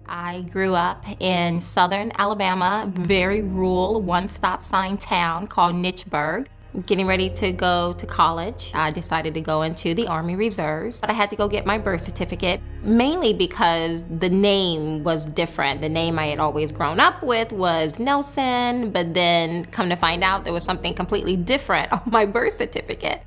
I grew up in southern Alabama, very rural, one-stop sign town called Nichburg. Getting ready to go to college, I decided to go into the Army Reserves. But I had to go get my birth certificate, mainly because the name was different. The name I had always grown up with was Nelson, but then come to find out there was something completely different on my birth certificate.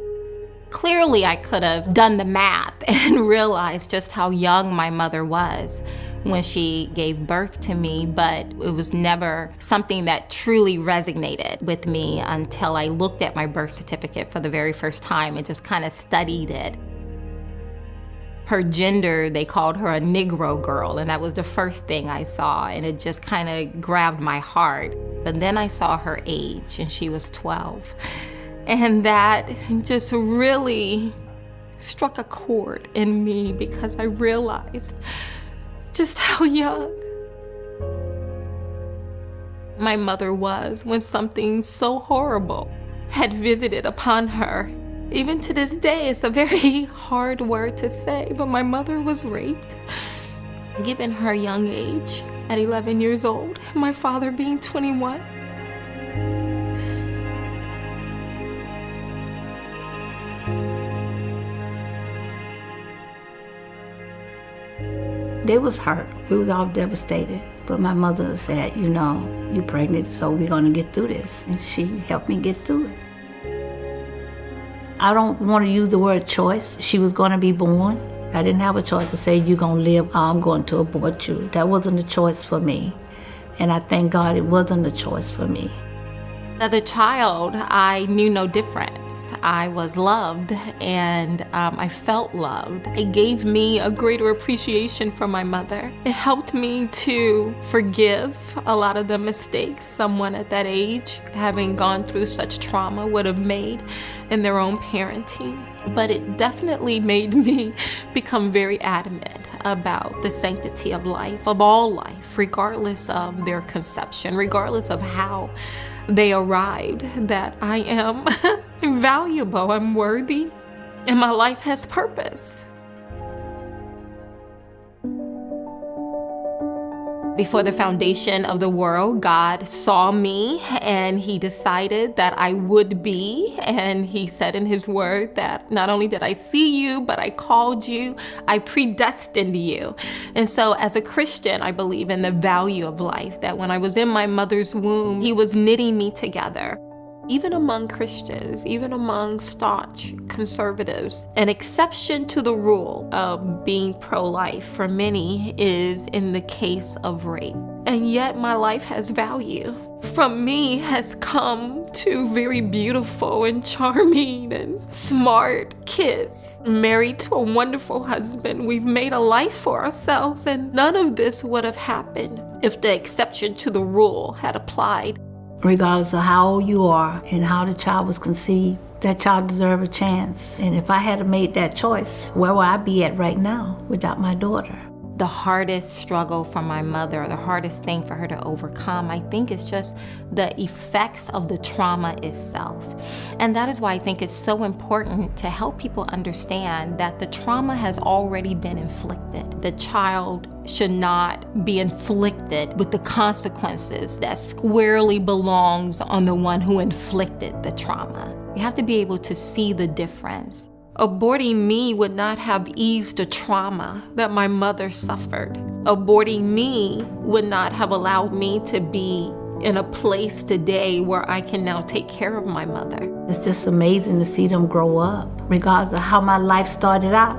Clearly, I could have done the math and realized just how young my mother was when she gave birth to me, but it was never something that truly resonated with me until I looked at my birth certificate for the very first time and just kind of studied it. Her gender, they called her a Negro girl, and that was the first thing I saw, and it just kind of grabbed my heart. But then I saw her age, and she was 12. And that just really struck a chord in me because I realized just how young my mother was when something so horrible had visited upon her. Even to this day, it's a very hard word to say, but my mother was raped. Given her young age, at 11 years old, my father being 21. They was hurt. We was all devastated. But my mother said, you know, you're pregnant, so we're going to get through this. And she helped me get through it. I don't want to use the word choice. She was going to be born. I didn't have a choice to say, you're going to live, or I'm going to abort you. That wasn't a choice for me. And I thank God it wasn't a choice for me. As a child, I knew no difference. I was loved and I felt loved. It gave me a greater appreciation for my mother. It helped me to forgive a lot of the mistakes someone at that age, having gone through such trauma, would have made in their own parenting. But it definitely made me become very adamant about the sanctity of life, of all life, regardless of their conception, regardless of how they arrived, that I am valuable, I'm worthy, and my life has purpose. Before the foundation of the world, God saw me and he decided that I would be. And he said in his word that not only did I see you, but I called you, I predestined you. And so as a Christian, I believe in the value of life, that when I was in my mother's womb, he was knitting me together. Even among Christians, even among staunch conservatives, an exception to the rule of being pro-life for many is in the case of rape. And yet my life has value. From me has come two very beautiful and charming and smart kids, married to a wonderful husband. We've made a life for ourselves, and none of this would have happened if the exception to the rule had applied. Regardless of how old you are and how the child was conceived, that child deserves a chance. And if I had made that choice, where would I be at right now without my daughter? The hardest struggle for my mother, the hardest thing for her to overcome, I think is just the effects of the trauma itself. And that is why I think it's so important to help people understand that the trauma has already been inflicted. The child should not be inflicted with the consequences that squarely belongs on the one who inflicted the trauma. You have to be able to see the difference. Aborting me would not have eased the trauma that my mother suffered. Aborting me would not have allowed me to be in a place today where I can now take care of my mother. It's just amazing to see them grow up. Regardless of how my life started out,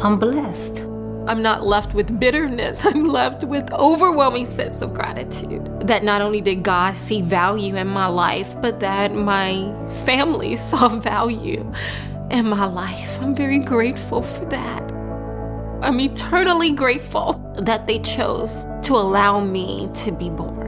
I'm blessed. I'm not left with bitterness. I'm left with overwhelming sense of gratitude. That not only did God see value in my life, but that my family saw value in my life. I'm very grateful for that. I'm eternally grateful that they chose to allow me to be born.